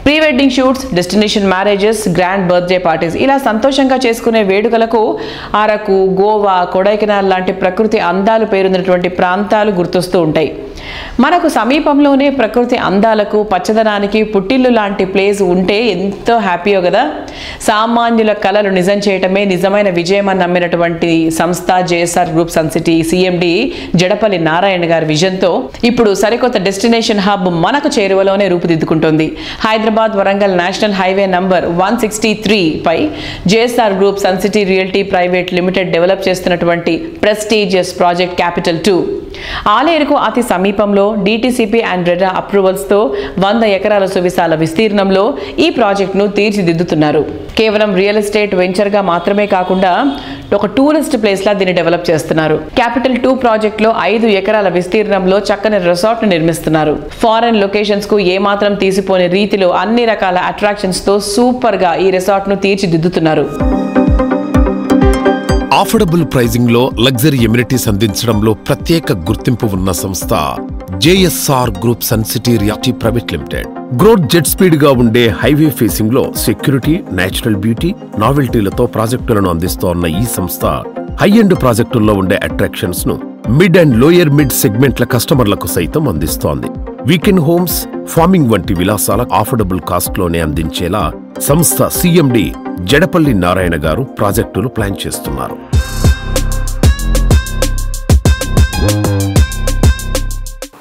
Pre wedding shoots, destination marriages, grand birthday parties ఇలా సంతోషంగా చేసుకునే వేడుకలకు అరకు, గోవా, కొడైకెనాల్ లాంటి ప్రకృతి అందాలు పేరున్నటువంటి ప్రాంతాలు గుర్తొస్తూ ఉంటాయి. మనకు సమీపంలోనే ప్రకృతి అందాలకు, పచ్చదనానికి పుట్టిల్లు లాంటి ప్లేస్ ఉంటే ఎంతో హ్యాపీయో కదా. సామాన్యుల కలలు నిజం చేయటమే నిజమైన విజయం అని నమ్మినటువంటి సంస్థ JSR group sun city CMD Jadapalli Narayana గారి విజన్తో ఇప్పుడు సరికొత్త డెస్టినేషన్ హబ్ మనకు చేరువలోనే రూపుదిద్దుకుంటోంది. Hyderabad Warangal national highway number 163 పై JSR group sun city realty private limited develop చేస్తున్నటువంటి ప్రెస్టీజియస్ ప్రాజెక్ట్ క్యాపిటల్ 2 ఆలేరుకు అతి సమీపంలో డిటిసిపి అండ్ రెరా అప్రూవల్స్తో 100 ఎకరాల సువిశాల విస్తీర్ణంలో ఈ ప్రాజెక్టును తీర్చిదిద్దుతున్నారు. కేవలం రియల్ ఎస్టేట్ వెంచర్గా మాత్రమే కాకుండా ఒక టూరిస్ట్ ప్లేస్లా దీన్ని డెవలప్ చేస్తున్నారు. క్యాపిటల్ 2 ప్రాజెక్టులో 5 ఎకరాల విస్తీర్ణంలో చక్కని రిసార్ట్ను నిర్మిస్తున్నారు. ఫారెన్ లొకేషన్స్ కు ఏమాత్రం తీసిపోని రీతిలో అన్ని రకాల అట్రాక్షన్స్తో సూపర్గా ఈ రిసార్ట్ను తీర్చిదిద్దుతున్నారు. అఫోర్డబుల్ ప్రైజింగ్ లో లగ్జరీ ఎమ్యూనిటీస్ అందించడంలో ప్రత్యేక గుర్తింపు ఉన్న సంస్థ JSR group sun city realty private limited. Growth jet speed గా ఉండే హైవే ఫేసింగ్ లో సెక్యూరిటీ, నేచురల్ బ్యూటీ, నావెల్టీలతో ప్రాజెక్టులను అందిస్తోన్న ఈ సంస్థ హై ఎండ్ ప్రాజెక్టుల్లో ఉండే అట్రాక్షన్స్ ను మిడ్ అండ్ లోయర్ మిడ్ సెగ్మెంట్ల కస్టమర్లకు సైతం అందిస్తోంది. వీకెండ్ హోమ్స్, ఫార్మింగ్ వంటి విలాసాల అఫోర్డబుల్ కాస్ట్ లోనే అందించేలా సంస్థ సిఎండి జడపల్లి నారాయణ గారు ప్రాజెక్టులు ప్లాన్ చేస్తున్నారు.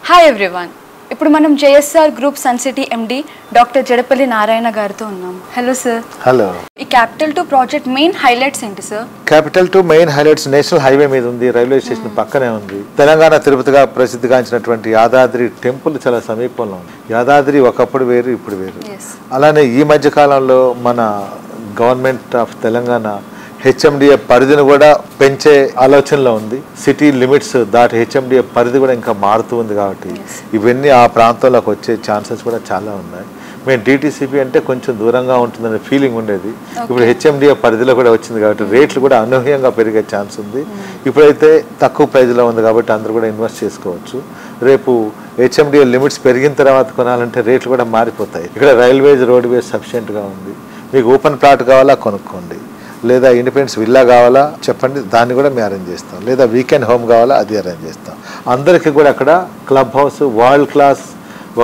హాయ్ ఎవ్రీవన్, ఇప్పుడు మనం JSR group sun City MD doctor Jadapalli Narayana గారితో ఉన్నాం. Hello sir. హలో. ఈ క్యాపిటల్ 2 ప్రాజెక్ట్ మెయిన్ హైలైట్స్ ఏంటి sir? Capital 2 main highlights national highway మీద ఉంది, రైల్వే స్టేషన్ పక్కనే ఉంది. తెలంగాణ తిరుపతిగా ప్రసిద్ధిగాంచినటువంటి యాదాద్రి టెంపుల్ చాలా సమీపంలో ఉంది. యాదాద్రి ఒకప్పుడు వేరు, ఇప్పుడు వేరు. అలానే ఈ మధ్య కాలంలో మన గవర్నమెంట్ ఆఫ్ తెలంగాణ హెచ్ఎండిఏ పరిధిని కూడా పెంచే ఆలోచనలో ఉంది. సిటీ లిమిట్స్ దాటి హెచ్ఎండిఏ పరిధి కూడా ఇంకా మారుతూ ఉంది కాబట్టి ఇవన్నీ ఆ ప్రాంతంలోకి వచ్చే ఛాన్సెస్ కూడా చాలా ఉన్నాయి. మేము డిటిసిపి అంటే కొంచెం దూరంగా ఉంటుందనే ఫీలింగ్ ఉండేది. ఇప్పుడు హెచ్ఎండిఏ పరిధిలో కూడా వచ్చింది కాబట్టి రేట్లు కూడా అనూహ్యంగా పెరిగే ఛాన్స్ ఉంది. ఇప్పుడైతే తక్కువ ప్రైజ్లో ఉంది కాబట్టి అందరూ కూడా ఇన్వెస్ట్ చేసుకోవచ్చు. రేపు హెచ్ఎండిఏ లిమిట్స్ పెరిగిన తర్వాత కొనాలంటే రేట్లు కూడా మారిపోతాయి. ఇక్కడ రైల్వేస్, రోడ్వేస్ సఫిషియెంట్గా ఉంది. మీకు ఓపెన్ ప్లాట్ కావాలా కొనుక్కోండి, లేదా ఇండిపెండెన్స్ విల్లా కావాలా చెప్పండి, దాన్ని కూడా మేము అరేంజ్ చేస్తాం. లేదా వీకెండ్ హోమ్ కావాలా, అది అరేంజ్ చేస్తాం. అందరికీ కూడా అక్కడ క్లబ్ హౌస్, వరల్డ్ క్లాస్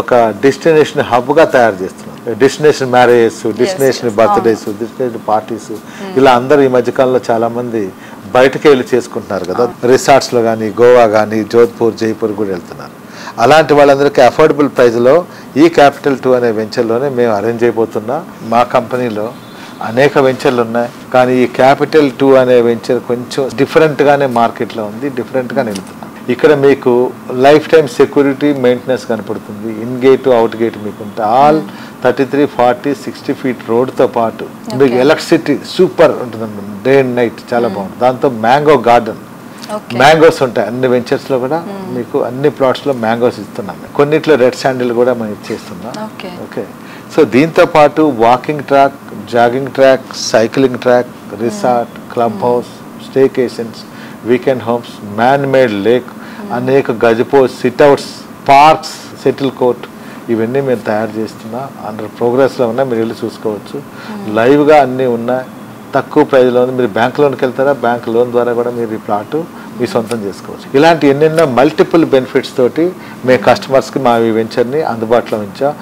ఒక డెస్టినేషన్ హబ్గా తయారు చేస్తున్నాం. Destination marriages, destination birthdays, destination parties ఇలా అందరూ ఈ మధ్యకాలంలో చాలామంది బయటకు వెళ్ళి చేసుకుంటున్నారు కదా. రిసార్ట్స్లో కానీ, గోవా కానీ, జోధ్పూర్, జైపూర్ కూడా వెళ్తున్నారు. అలాంటి వాళ్ళందరికీ అఫోర్డబుల్ ప్రైజ్లో ఈ క్యాపిటల్ 2 అనే వెంచర్లోనే మేము అరేంజ్ అయిపోతున్నాం. మా కంపెనీలో అనేక వెంచర్లు ఉన్నాయి, కానీ ఈ క్యాపిటల్ 2 అనే వెంచర్ కొంచెం డిఫరెంట్గానే మార్కెట్లో ఉంది, డిఫరెంట్గా వెళ్తున్నాం. ఇక్కడ మీకు లైఫ్ టైం సెక్యూరిటీ, మెయింటెనెన్స్ కనపడుతుంది. ఇన్ గేట్, అవుట్ గేట్ మీకు ఉంటాయి. ఆల్ 33, 40, 60 ఫీట్ రోడ్తో పాటు మీకు ఎలక్ట్రిసిటీ సూపర్ ఉంటుంది, డే అండ్ నైట్ చాలా బాగుంటుంది. దాంతో మ్యాంగో గార్డెన్, మ్యాంగోస్ ఉంటాయి అన్ని వెంచర్స్లో కూడా. మీకు అన్ని ప్లాట్స్లో మ్యాంగోస్ ఇస్తున్నాం. కొన్నిట్లో రెడ్ శాండిల్ కూడా మనం ఇచ్చేస్తున్నాం. ఓకే. సో దీంతో పాటు walking track, jogging track, cycling track, resort, club house, staycations, weekend homes, man made lake, అనేక gazebos, sit outs, parks, shuttle court ఇవన్నీ మేము తయారు చేస్తున్నా. అండర్ ప్రోగ్రెస్లో ఉన్నాయి, మీరు వెళ్ళి చూసుకోవచ్చు. లైవ్గా అన్నీ ఉన్నాయి, తక్కువ ప్రైజ్లో ఉంది. మీరు బ్యాంక్ లోన్కి వెళ్తారా, బ్యాంక్ లోన్ ద్వారా కూడా మీరు ఈ ప్లాటు మీ సొంతం చేసుకోవచ్చు. ఇలాంటి ఎన్నెన్నో మల్టిపుల్ బెనిఫిట్స్ తోటి మేము కస్టమర్స్కి మా ఈ వెంచర్ని అందుబాటులో ఉంచాం.